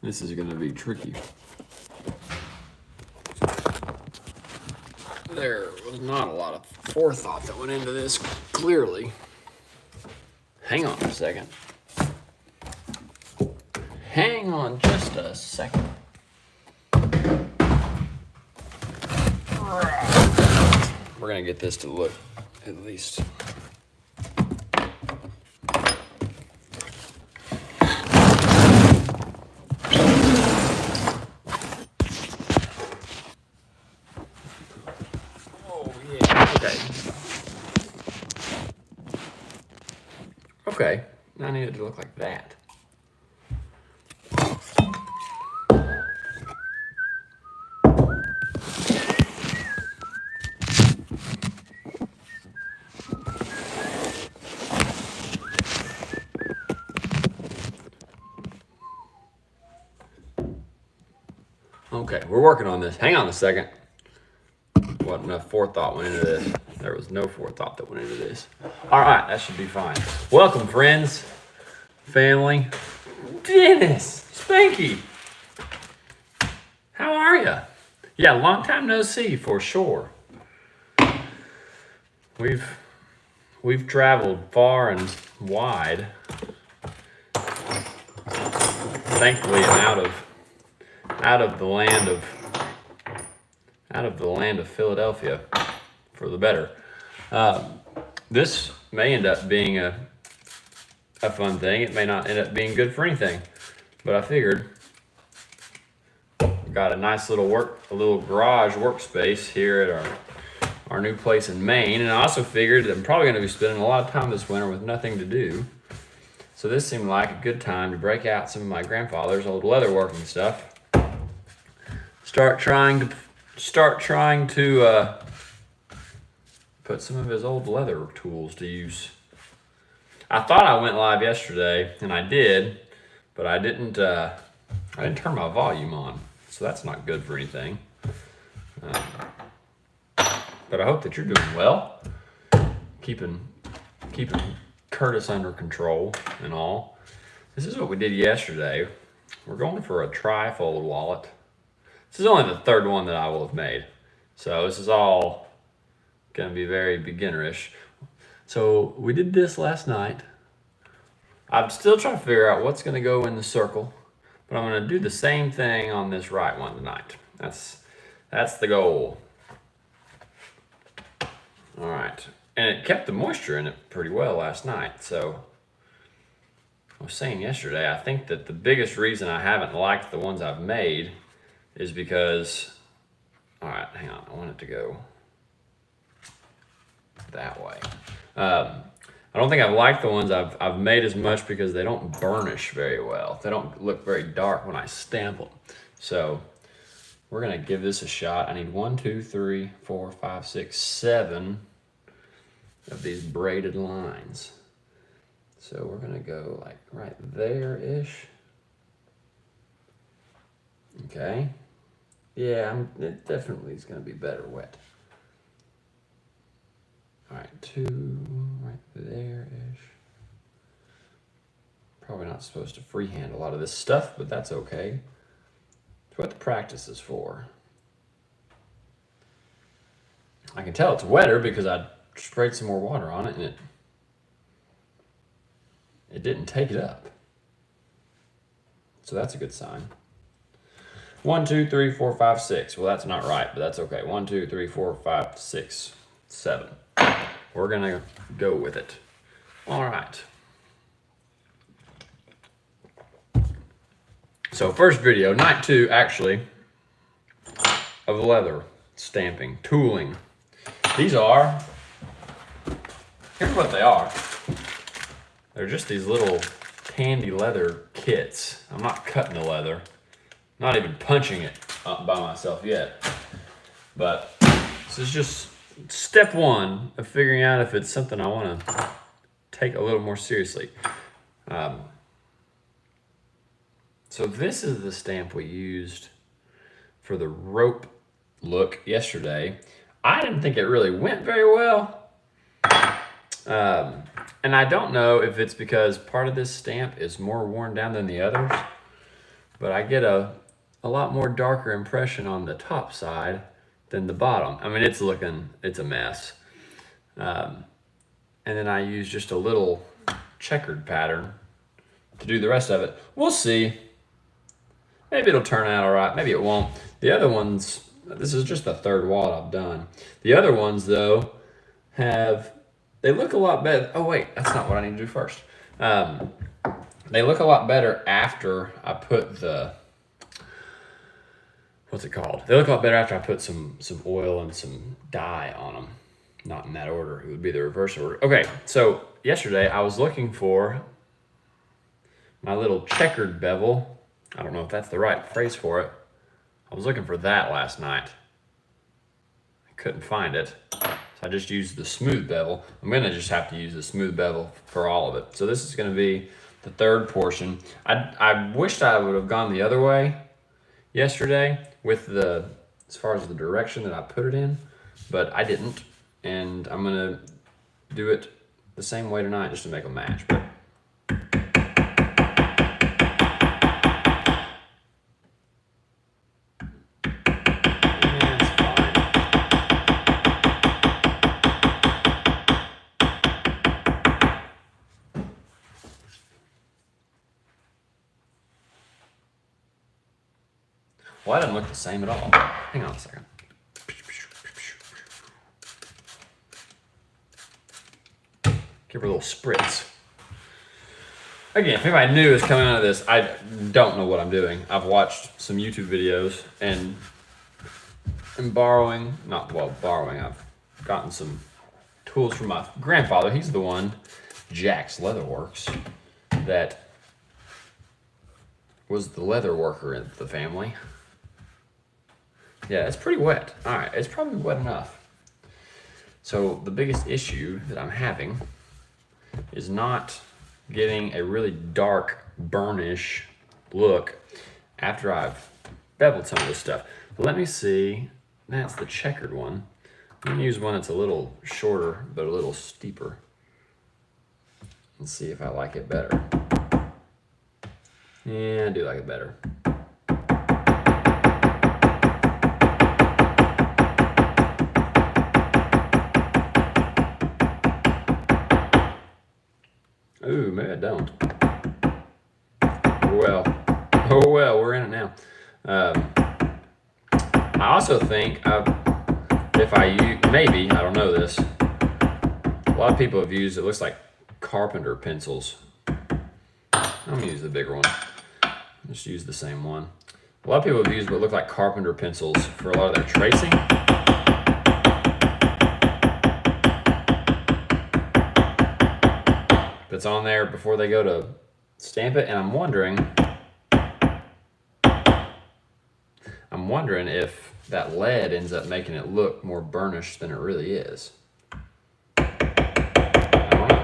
This is going to be tricky. There was not a lot of forethought that went into this, clearly. Hang on a second. Hang on just a second. We're going to get this to look at least. Okay, I need it to look like that. Okay, we're working on this. Hang on a second. What enough forethought went into this? There was no forethought that went into this. All right, that should be fine. Welcome, friends, family. Dennis, Spanky, how are you? Yeah, long time no see for sure. We've traveled far and wide. Thankfully, out of the land of Philadelphia, for the better. This may end up being a fun thing. It may not end up being good for anything, but I figured we got a nice little garage workspace here at our new place in Maine, and I also figured that I'm probably going to be spending a lot of time this winter with nothing to do. So this seemed like a good time to break out some of my grandfather's old leatherworking stuff. Start trying to put some of his old leather tools to use. I thought I went live yesterday, and I did, but I didn't turn my volume on, so that's not good for anything. But I hope that you're doing well, keeping Curtis under control and all. This is what we did yesterday. We're going for a tri-fold wallet. This is only the third one that I will have made, so this is all going to be very beginnerish. So we did this last night. I'm still trying to figure out what's going to go in the circle, but I'm going to do the same thing on this right one tonight. That's the goal. All right, and it kept the moisture in it pretty well last night. So I was saying yesterday, I think that the biggest reason I haven't liked the ones I've made is because, all right, hang on, I want it to go that way. I don't think I've liked the ones I've made as much because they don't burnish very well. They don't look very dark when I stamp them. So we're gonna give this a shot. I need 1, 2, 3, 4, 5, 6, 7 of these braided lines. So we're gonna go like right there-ish. Okay. Yeah, it definitely is going to be better wet. All right, 2 right there-ish. Probably not supposed to freehand a lot of this stuff, but that's okay. It's what the practice is for. I can tell it's wetter because I sprayed some more water on it and it didn't take it up. So that's a good sign. 1, 2, 3, 4, 5, 6. Well, that's not right, but that's okay. 1, 2, 3, 4, 5, 6, 7. We're gonna go with it. All right. So first video, night 2 actually, of leather stamping, tooling. These are, here's what they are. They're just these little handy leather kits. I'm not cutting the leather. Not even punching it up by myself yet. But this is just step 1 of figuring out if it's something I want to take a little more seriously. So this is the stamp we used for the rope look yesterday. I didn't think it really went very well. And I don't know if it's because part of this stamp is more worn down than the others. but I get a lot more darker impression on the top side than the bottom. I mean, it's a mess. And then I use just a little checkered pattern to do the rest of it. We'll see. Maybe it'll turn out all right. Maybe it won't. The other ones, this is just the third wall I've done. The other ones, though, they look a lot better. Oh, wait, that's not what I need to do first. They look a lot better after I put what's it called? They look a lot better after I put some oil and some dye on them. Not in that order. It would be the reverse order. Okay, so yesterday I was looking for my little checkered bevel. I don't know if that's the right phrase for it. I was looking for that last night. I couldn't find it. So I just used the smooth bevel. I'm going to just have to use the smooth bevel for all of it. So this is going to be the third portion. I wished I would have gone the other way yesterday with as far as the direction that I put it in, but I didn't. And I'm going to do it the same way tonight just to make them match. But well, that doesn't look the same at all. Hang on a second. Give her a little spritz. Again, if anybody new is coming out of this, I don't know what I'm doing. I've watched some YouTube videos and I've gotten some tools from my grandfather. He's the one, Jack's Leatherworks, that was the leather worker in the family. Yeah, it's pretty wet. All right, it's probably wet enough. So the biggest issue that I'm having is not getting a really dark burnish look after I've beveled some of this stuff. Let me see. That's the checkered one. I'm gonna use one that's a little shorter but a little steeper and see if I like it better. Yeah, I do like it better. Ooh, maybe I don't. Oh well, we're in it now. I also think if I use, maybe, I don't know this, a lot of people have used, it looks like carpenter pencils. I'm gonna use the bigger one. Just use the same one. A lot of people have used what look like carpenter pencils for a lot of their tracing. That's on there before they go to stamp it, and I'm wondering if that lead ends up making it look more burnished than it really is. I don't know.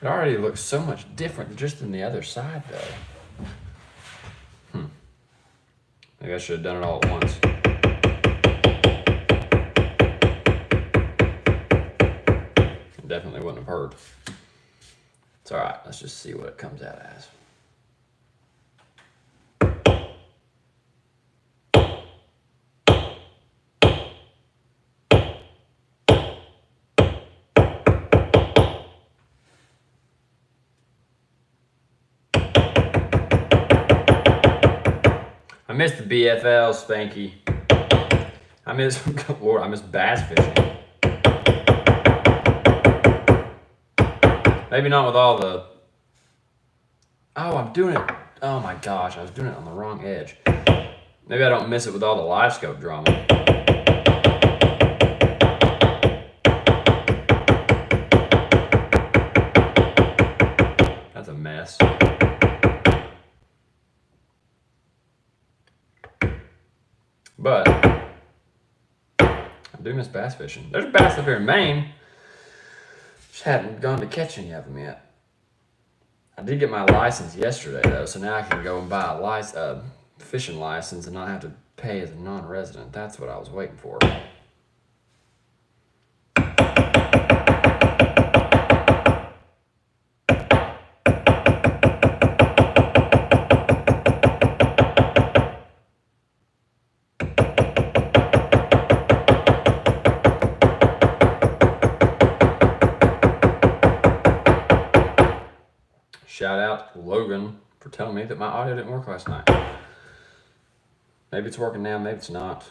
It already looks so much different just than the other side, though. Maybe I should have done it all at once. It definitely wouldn't have hurt. It's all right. Let's just see what it comes out as. I missed the BFL, Spanky. I miss bass fishing. Maybe not with all the... Oh, I'm doing it. Oh my gosh, I was doing it on the wrong edge. Maybe I don't miss it with all the live scope drama. That's a mess. But I do miss bass fishing. There's bass up here in Maine. Just hadn't gone to catch any of them yet. I did get my license yesterday though, so now I can go and buy a fishing license and not have to pay as a non-resident. That's what I was waiting for. Shout out to Logan for telling me that my audio didn't work last night. Maybe it's working now, maybe it's not.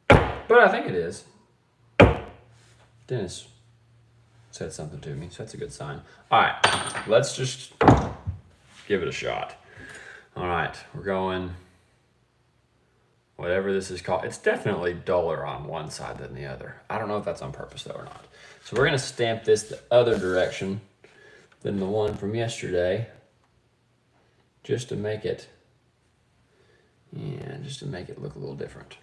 But I think it is. Dennis said something to me, so that's a good sign. All right, let's just give it a shot. All right, we're going, whatever this is called. It's definitely duller on one side than the other. I don't know if that's on purpose though or not. So we're gonna stamp this the other direction than the one from yesterday, just to make it, just to make it look a little different.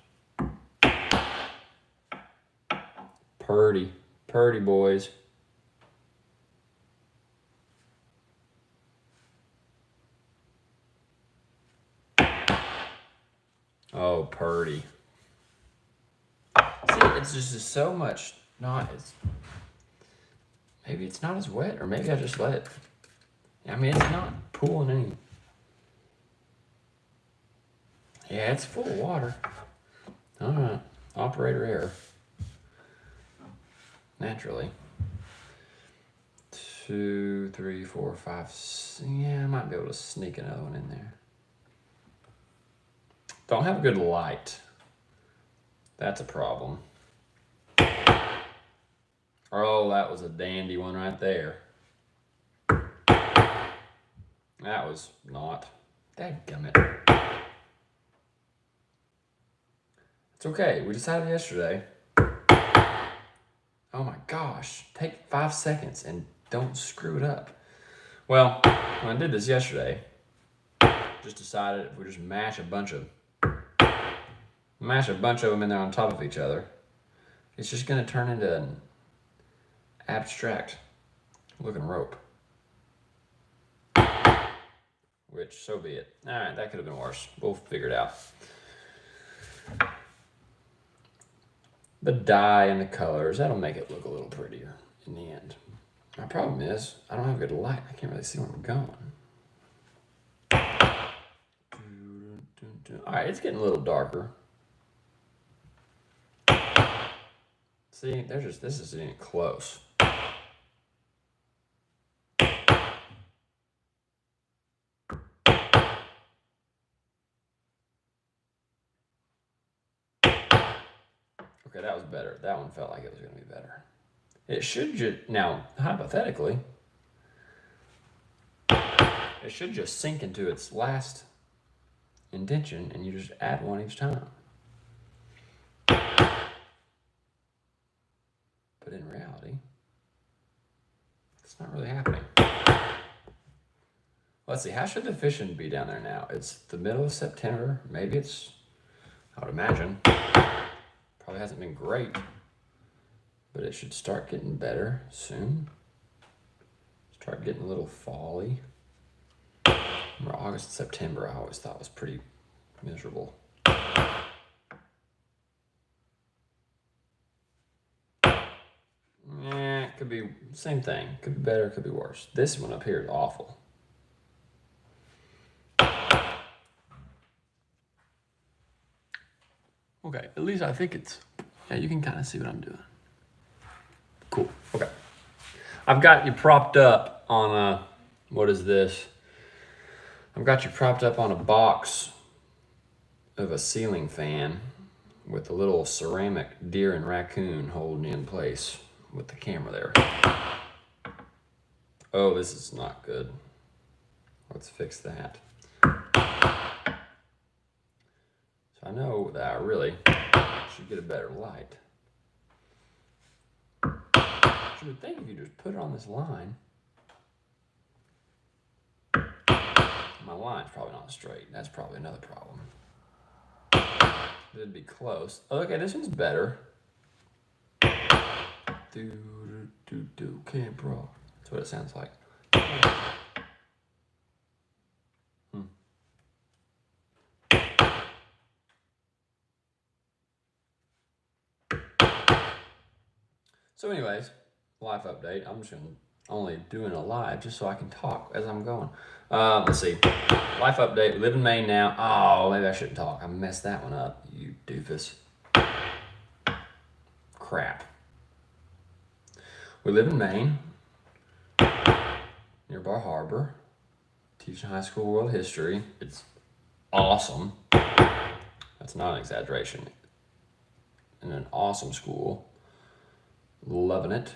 Purdy, purdy boys. Oh, purdy. See, it's just so much not as, maybe it's not as wet, or maybe I just let it, I mean, it's not pooling any. Yeah, it's full of water. All right, operator error. Naturally. 2, 3, 4, 5, 6. Yeah, I might be able to sneak another one in there. Don't have a good light. That's a problem. Oh, that was a dandy one right there. That was not. Dadgummit. It's okay. We decided yesterday. Oh my gosh. Take 5 seconds and don't screw it up. Well, when I did this yesterday, just decided if we just mash a bunch of them in there on top of each other, it's just going to turn into an abstract looking rope. Which, so be it. All right, that could have been worse. We'll figure it out. The dye and the colors, that'll make it look a little prettier in the end. My problem is, I don't have good light. I can't really see where I'm going. All right, it's getting a little darker. See, this isn't even close. Okay, that was better. That one felt like it was going to be better. It should just, now, hypothetically, it should just sink into its last indentation and you just add one each time. But in reality, it's not really happening. Let's see, how should the fishing be down there now? It's the middle of September. Maybe it's, I would imagine, probably hasn't been great, but it should start getting better soon. Start getting a little fall-y. Remember August and September I always thought was pretty miserable. Yeah, it could be same thing. Could be better, could be worse. This one up here is awful. Okay, at least I think it's, yeah, you can kind of see what I'm doing. Cool, okay. I've got you propped up on a, what is this? I've got you propped up on a box of a ceiling fan with a little ceramic deer and raccoon holding you in place with the camera there. Oh, this is not good. Let's fix that. So I know that I really should get a better light. You would think if you just put it on this line, my line's probably not straight. That's probably another problem. It'd be close. Oh, okay, this one's better. Camp rock. That's what it sounds like. So anyways, life update. I'm just only doing a live just so I can talk as I'm going. Let's see. Life update. We live in Maine now. Oh, maybe I shouldn't talk. I messed that one up, you doofus. Crap. We live in Maine, near Bar Harbor, teaching high school world history. It's awesome. That's not an exaggeration. In an awesome school. Loving it.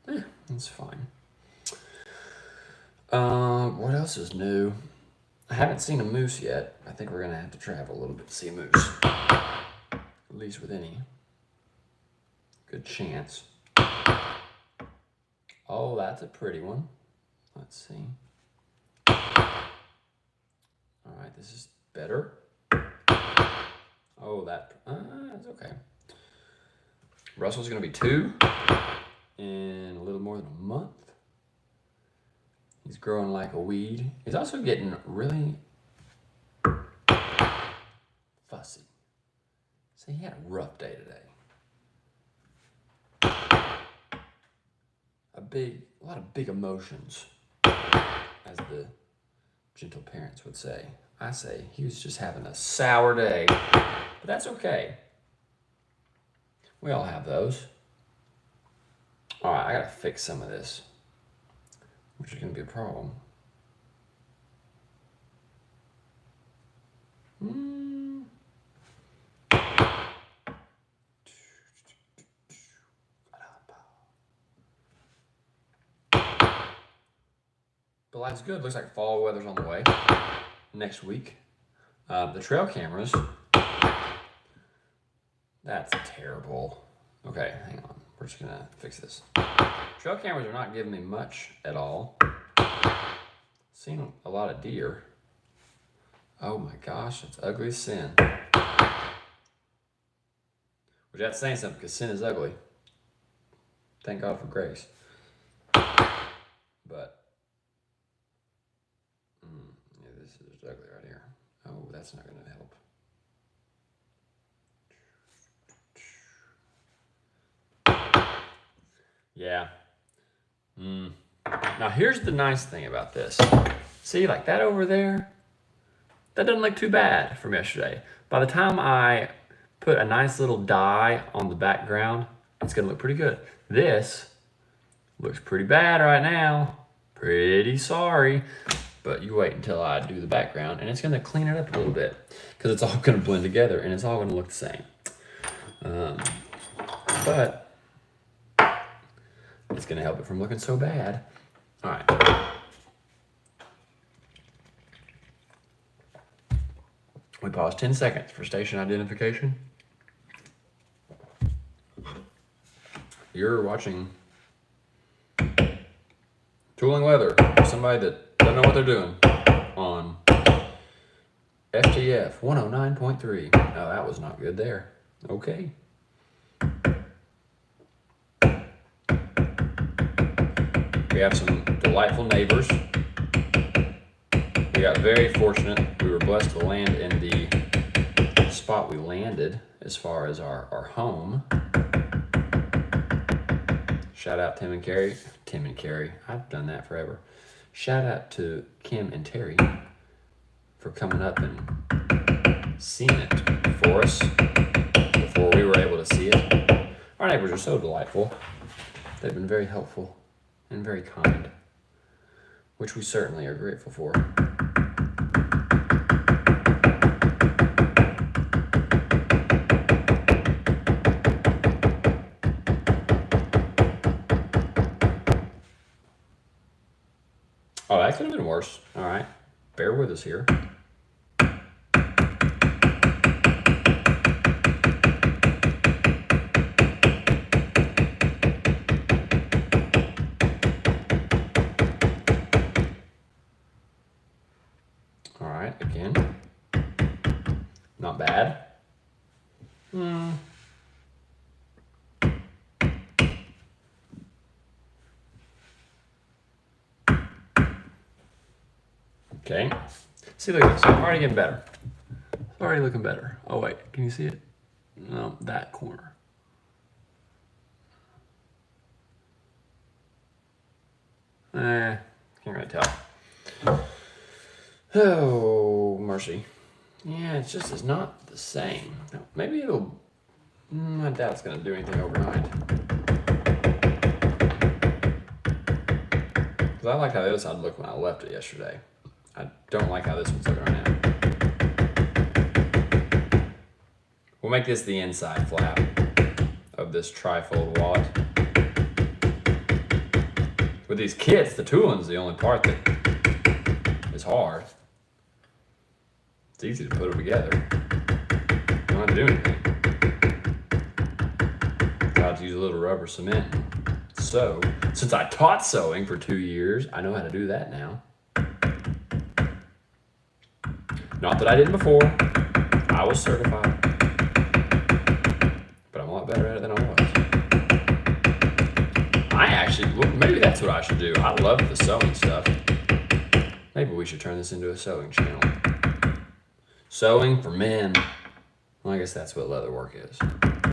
It's fine. What else is new? I haven't seen a moose yet. I think we're gonna have to travel a little bit to see a moose. At least with any good chance. Oh, that's a pretty one. Let's see. All right, this is better. Oh, that's okay. Russell's gonna be 2 in a little more than a month. He's growing like a weed. He's also getting really fussy. So he had a rough day today. A lot of big emotions, as the gentle parents would say. I say he was just having a sour day, but that's okay. We all have those. All right, I gotta fix some of this, which is gonna be a problem. But life's good. Looks like fall weather's on the way next week. The trail cameras. That's terrible. Okay, hang on. We're just gonna fix this. Trail cameras are not giving me much at all. Seen a lot of deer. Oh my gosh, that's ugly as sin. Which that's saying something because sin is ugly. Thank God for grace. But yeah, this is ugly right here. Oh, that's not gonna help. Yeah. Now here's the nice thing about this. See, like that over there, that doesn't look too bad from yesterday. By the time I put a nice little dye on the background, it's gonna look pretty good. This looks pretty bad right now. Pretty sorry. But you wait until I do the background and it's gonna clean it up a little bit because it's all gonna blend together and it's all gonna look the same. But it's gonna help it from looking so bad. All right. We pause 10 seconds for station identification. You're watching Tooling Weather, somebody that doesn't know what they're doing on FTF 109.3. Oh, that was not good there. Okay. We have some delightful neighbors. We got very fortunate. We were blessed to land in the spot we landed as far as our home. Shout out Tim and Carrie. Tim and Carrie. I've done that forever. Shout out to Kim and Terry for coming up and seeing it for us before we were able to see it. Our neighbors are so delightful. They've been very helpful and very kind, which we certainly are grateful for. Oh, that could have been worse. All right, bear with us here. All right, again, not bad. Okay. See, look at this. I'm already getting better. It's already looking better. Oh, wait. Can you see it? No, that corner. Can't really tell. Oh, mercy. Yeah, it's not the same. Maybe it'll, I doubt it's going to do anything overnight. Because I like how the other side looked when I left it yesterday. I don't like how this one's looking right now. We'll make this the inside flap of this trifold wallet. With these kits, the tooling's the only part that is hard. It's easy to put them together. You don't have to do anything. I have to use a little rubber cement. So, since I taught sewing for 2 years, I know how to do that now. Not that I didn't before. I was certified. But I'm a lot better at it than I was. Maybe that's what I should do. I love the sewing stuff. Maybe we should turn this into a sewing channel. Sewing for men. Well, I guess that's what leatherwork is.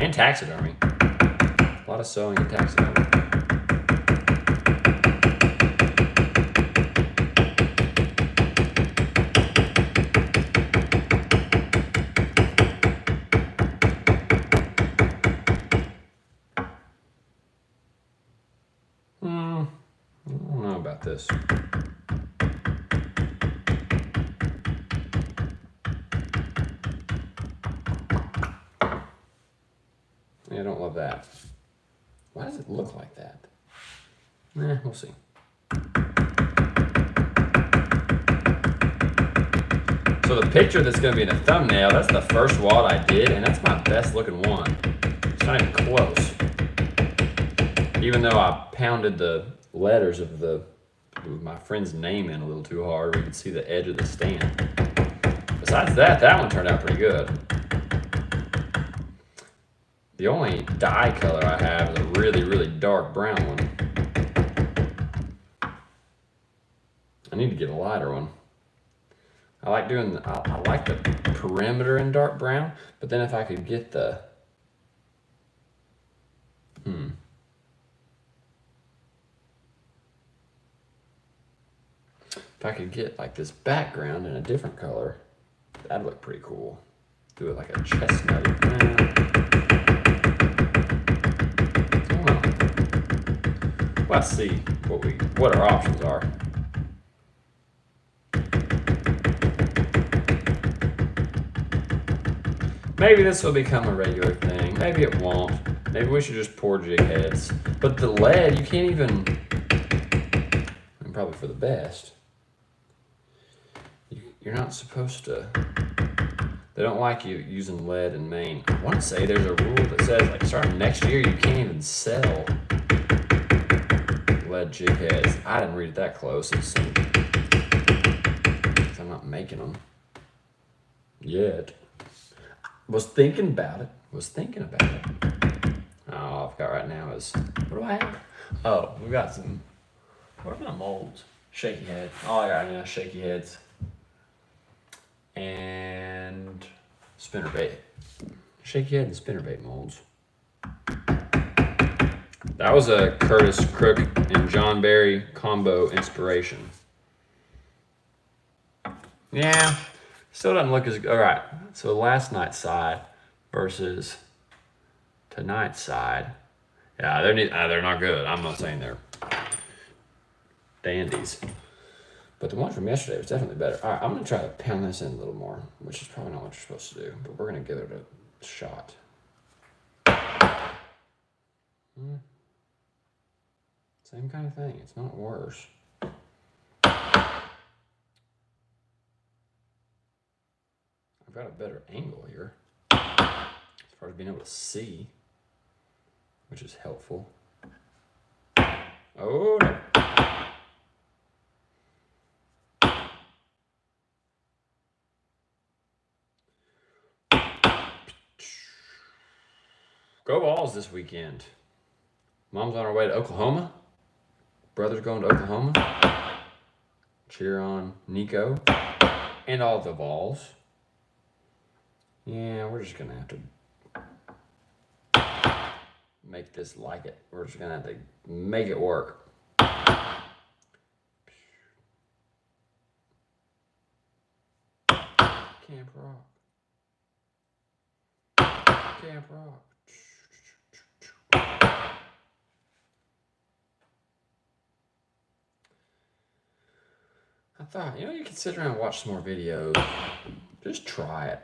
And taxidermy. A lot of sewing and taxidermy. I don't know about this. Yeah, I don't love that. Why does it look like that? We'll see. So the picture that's going to be in the thumbnail, that's the first wallet I did, and that's my best looking one. It's not even close. Even though I pounded the letters of my friend's name in a little too hard, we could see the edge of the stand. Besides that, that one turned out pretty good. The only dye color I have is a really, really dark brown one. I need to get a lighter one. I like I like the perimeter in dark brown, but then if I could get the, if I could get like this background in a different color, that'd look pretty cool. Do it like a chestnut. Let's see what our options are. Maybe this will become a regular thing. Maybe it won't. Maybe we should just pour jig heads. But the lead, you can't even, and probably for the best, you're not supposed to, they don't like you using lead in Maine. I want to say there's a rule that says, like, starting next year, you can't even sell lead jig heads. I didn't read it that close. Because I'm not making them yet. Was thinking about it. Oh, I've got right now is, what do I have? Oh, we got some, what are my molds? Shaky head. All I got right now is shaky heads. And spinnerbait. Shaky head and spinnerbait molds. That was a Curtis Crook and John Barry combo inspiration. Yeah, still doesn't look as good. All right, so last night's side versus tonight's side. Yeah, they're not good. I'm not saying they're dandies. But the one from yesterday was definitely better. All right, I'm going to try to pound this in a little more, which is probably not what you're supposed to do, but we're going to give it a shot. Same kind of thing. It's not worse. I've got a better angle here as far as being able to see, which is helpful. Oh, no. Go Vols this weekend. Mom's on her way to Oklahoma. Brother's going to Oklahoma. Cheer on Nico and all the Vols. Yeah, we're just going to have to make this like it. We're just going to have to make it work. Camp Rock. Camp Rock. I thought, you could sit around and watch some more videos. Just try it.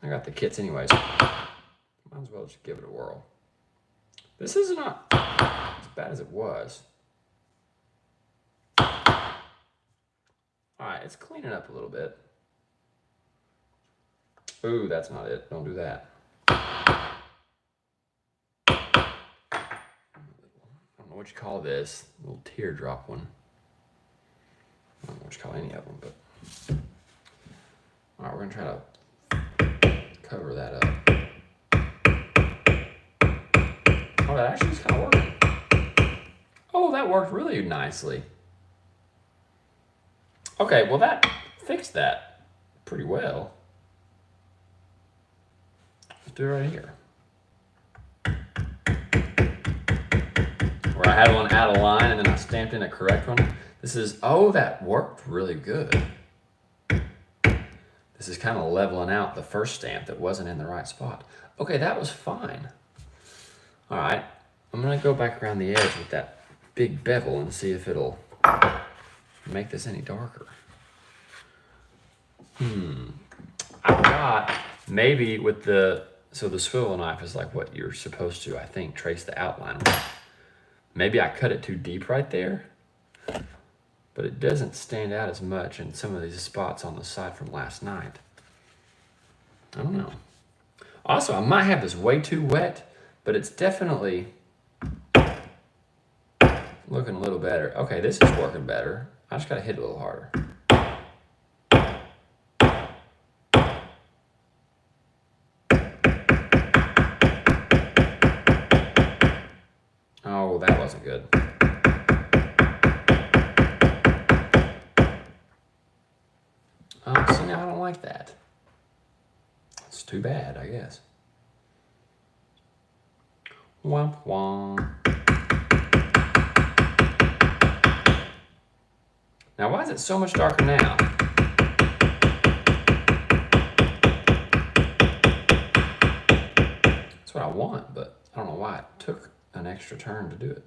I got the kits anyways. Might as well just give it a whirl. This is not as bad as it was. Alright, it's cleaning up a little bit. Ooh, that's not it. Don't do that. I don't know what you call this. Little teardrop one. I don't know what you call any of them, but... Alright, we're going to try to cover that up. Oh, that actually is kind of working. Oh, that worked really nicely. Okay, well that fixed that pretty well. Let's do it right here. Where I had one out of line and then I stamped in a correct one. This is, oh, that worked really good. This is kind of leveling out the first stamp that wasn't in the right spot. Okay, that was fine. All right, I'm gonna go back around the edge with that big bevel and see if it'll make this any darker. I thought maybe with the swivel knife is like what you're supposed to, I think, trace the outline with. Maybe I cut it too deep right there, but it doesn't stand out as much in some of these spots on the side from last night. I don't know. Also, I might have this way too wet, but it's definitely looking a little better. Okay, this is working better. I just gotta hit it a little harder. Oh, that wasn't good. Oh, see, now I don't like that. It's too bad, I guess. Womp womp. Now, why is it so much darker now? That's what I want, but I don't know why it took an extra turn to do it.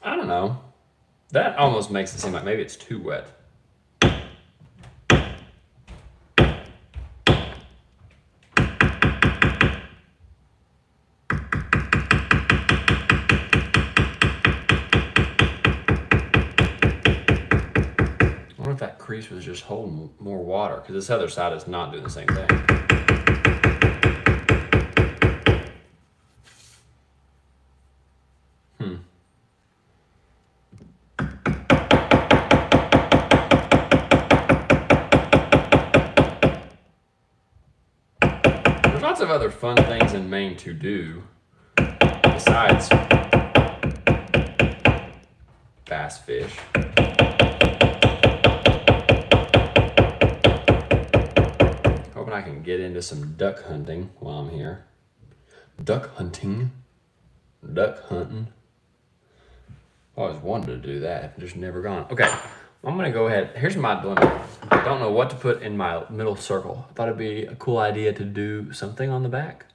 I don't know. That almost makes it seem like maybe it's too wet. I wonder if that crease was just holding more water, because this other side is not doing the same thing. Lots of other fun things in Maine to do besides bass fish. Hoping I can get into some duck hunting while I'm here. Duck hunting. Duck hunting. Always wanted to do that, just never gone. Okay, I'm gonna go ahead. Here's my dilemma. I don't know what to put in my middle circle. I thought it'd be a cool idea to do something on the back.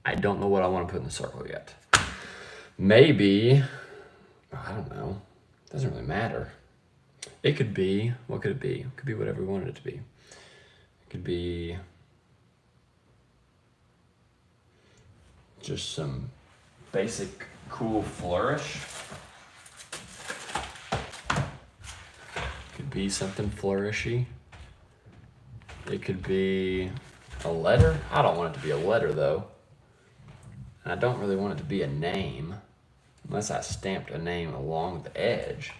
I don't know what I want to put in the circle yet. Maybe, I don't know. It doesn't really matter. It could be, what could it be? It could be whatever we wanted it to be. It could be just some basic cool flourish. Could be something flourishy. It could be a letter. I don't want it to be a letter though. And I don't really want it to be a name unless I stamped a name along the edge.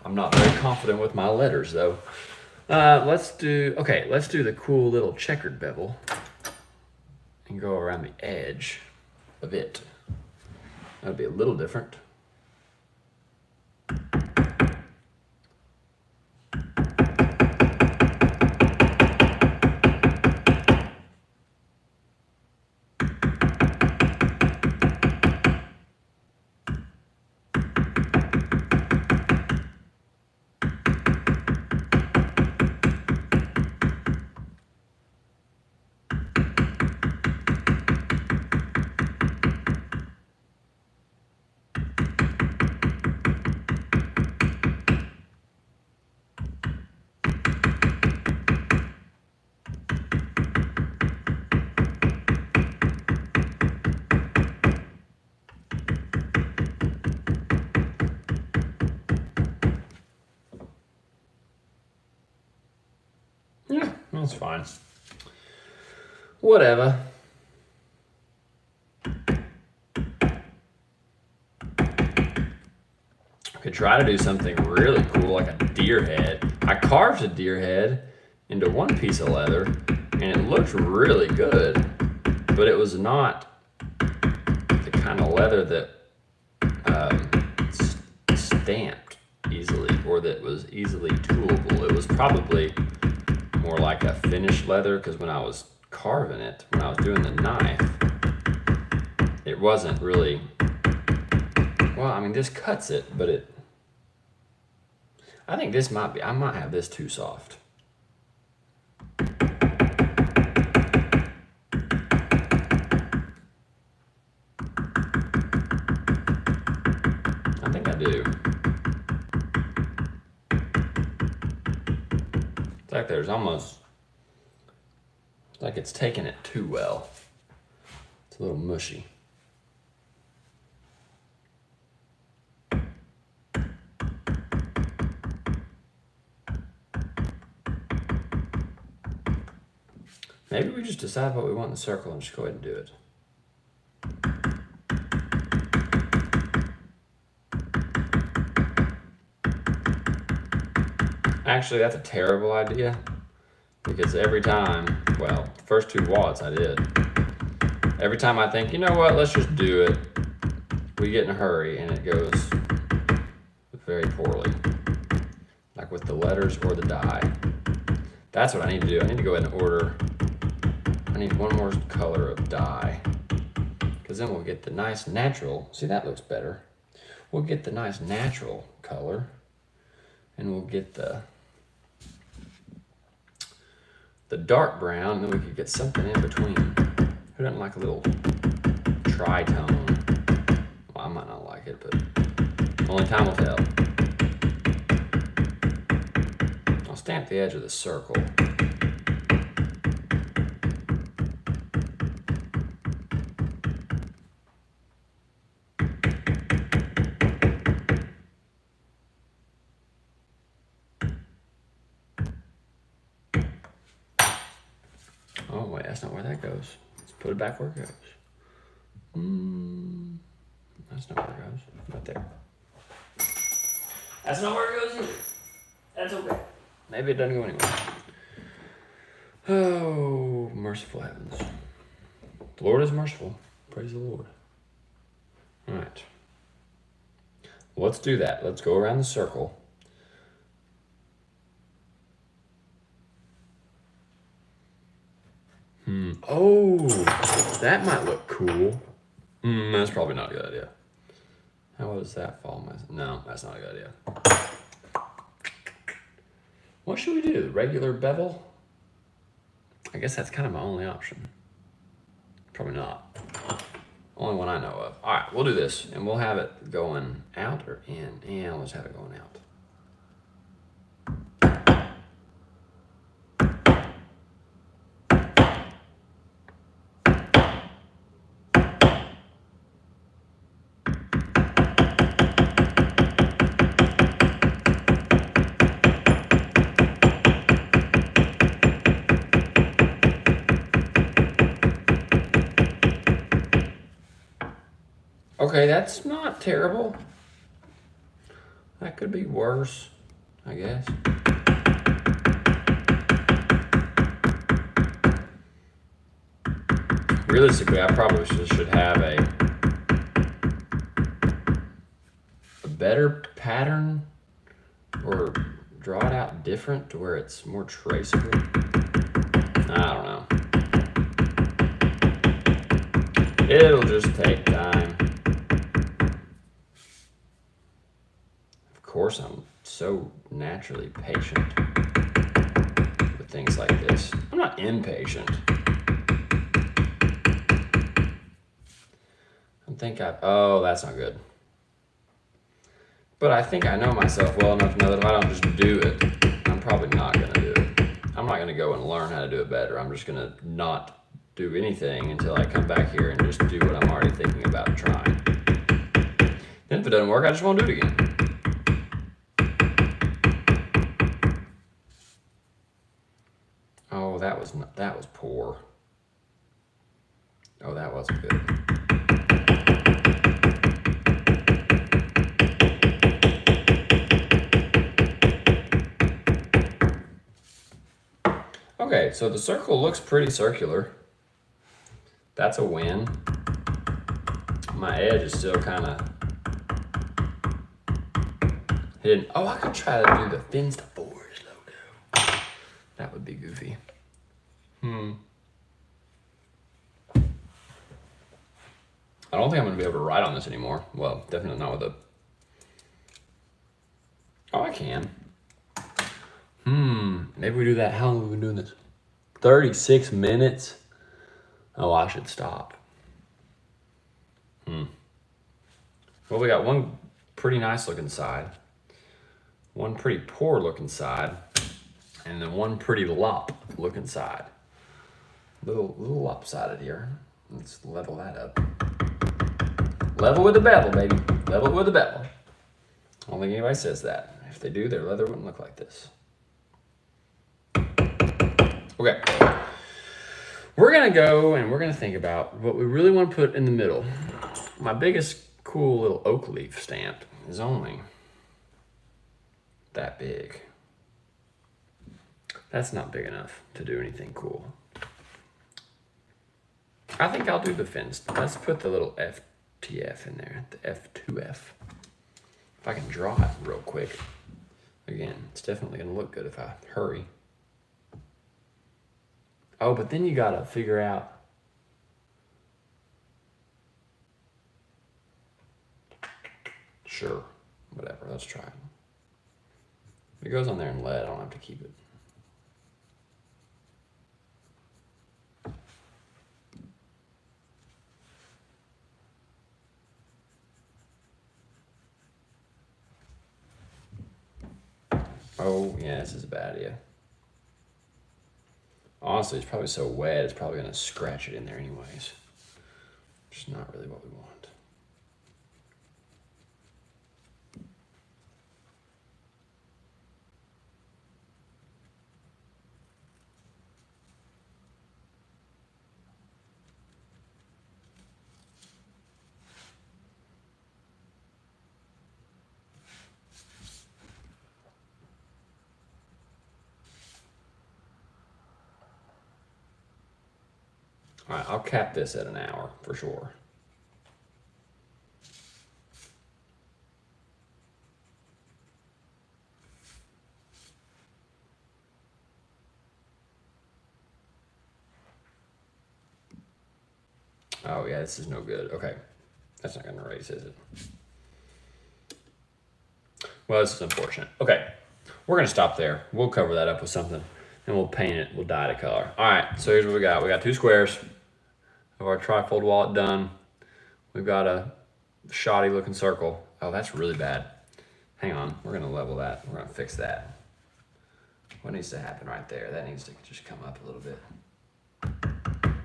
I'm not very confident with my letters though. Let's do the cool little checkered bevel and go around the edge of it. That'll be a little different. That's fine. Whatever. Could try to do something really cool like a deer head. I carved a deer head into one piece of leather and it looked really good, but it was not the kind of leather that stamped easily or that was easily toolable. It was probably more like a finished leather because when I was carving it, when I was doing the knife, it wasn't really, well, I mean, this cuts it, but I think this might be, I might have this too soft. I think I do. It's like there's almost, it's like it's taking it too well. It's a little mushy. Maybe we just decide what we want in the circle and just go ahead and do it. Actually, that's a terrible idea because every time, well, the first 2 watts I did, every time I think, you know what, let's just do it, we get in a hurry and it goes very poorly, like with the letters or the die. That's what I need to do. I need to go ahead and order, I need one more color of dye because then we'll get the nice natural, see that looks better. We'll get the nice natural color and we'll get the dark brown and then we could get something in between. Who doesn't like a little tritone? Well, I might not like it, but only time will tell. I'll stamp the edge of the circle. Oh wait, that's not where that goes. Let's put it back where it goes. That's not where it goes. Right there. That's not where it goes either. That's okay. Maybe it doesn't go anywhere. Oh, merciful heavens. The Lord is merciful. Praise the Lord. All right. Let's do that. Let's go around the circle. Oh, that might look cool. That's probably not a good idea. How does that fall? No, that's not a good idea. What should we do? The regular bevel? I guess that's kind of my only option. Probably not. Only one I know of. All right, we'll do this, and we'll have it going out or in. Yeah, let's have it going out. Okay, that's not terrible. That could be worse, I guess. Realistically, I probably should have a better pattern or draw it out different to where it's more traceable. I don't know. It'll just take time. Of course, I'm so naturally patient with things like this. I'm not impatient. Oh, that's not good. But I think I know myself well enough to know that if I don't just do it, I'm probably not going to do it. I'm not going to go and learn how to do it better. I'm just going to not do anything until I come back here and just do what I'm already thinking about trying. Then if it doesn't work, I just won't do it again. Oh, Oh, that was poor. Oh, that wasn't good. Okay, so the circle looks pretty circular. That's a win. My edge is still kind of hidden. Oh, I could try to do the Fins to Fours logo. That would be goofy. I don't think I'm going to be able to write on this anymore. Well, definitely not with a... Oh, I can. Maybe we do that. How long have we been doing this? 36 minutes? Oh, I should stop. Well, we got one pretty nice looking side, one pretty poor looking side, and then one pretty lop looking side. Little lopsided here. Let's level that up. Level with the bevel, baby. Level with the bevel. I don't think anybody says that. If they do, their leather wouldn't look like this. Okay. We're going to go and we're going to think about what we really want to put in the middle. My biggest cool little oak leaf stamp is only that big. That's not big enough to do anything cool. I think I'll do the fins. Let's put the little FTF in there, the F2F. If I can draw it real quick. Again, it's definitely going to look good if I hurry. Oh, but then you got to figure out sure, whatever, let's try it. If it goes on there in lead, I don't have to keep it. Oh, yeah, this is a bad idea. Honestly, it's probably so wet, it's probably going to scratch it in there anyways. Which is not really what we want. All right, I'll cap this at an hour for sure. Oh yeah, this is no good. Okay, that's not gonna erase, is it? Well, this is unfortunate. Okay, we're gonna stop there. We'll cover that up with something and we'll paint it, we'll dye it a color. All right, so here's what we got. We got 2 squares of our trifold wallet done. We've got a shoddy looking circle. Oh, that's really bad. Hang on, we're gonna level that. We're gonna fix that. What needs to happen right there? That needs to just come up a little bit.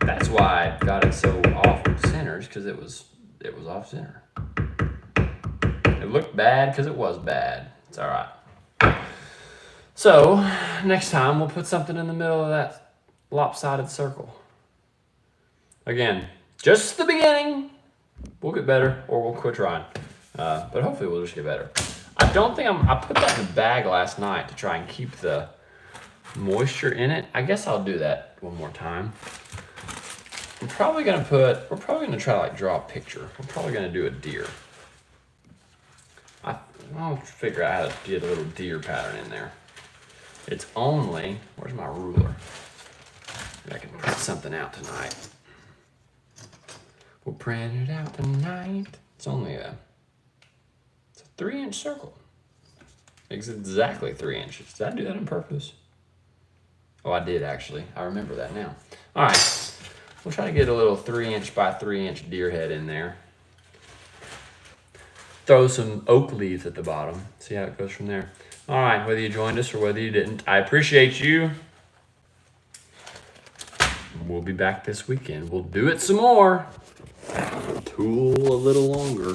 That's why I got it so off centers, because it was off center. It looked bad because it was bad. It's all right. So next time we'll put something in the middle of that lopsided circle. Again, just the beginning. We'll get better or we'll quit trying. But hopefully we'll just get better. I don't think I put that in the bag last night to try and keep the moisture in it. I guess I'll do that one more time. we're probably gonna try to like draw a picture. We're probably gonna do a deer. I'll figure out how to get a little deer pattern in there. It's only, where's my ruler? Maybe I can print something out tonight. We'll print it out tonight. It's only it's a 3-inch circle. It's exactly 3 inches. Did I do that on purpose? Oh, I did actually. I remember that now. All right, we'll try to get a little 3-inch by 3-inch deer head in there. Throw some oak leaves at the bottom. See how it goes from there. All right, whether you joined us or whether you didn't, I appreciate you. We'll be back this weekend. We'll do it some more. Tool a little longer.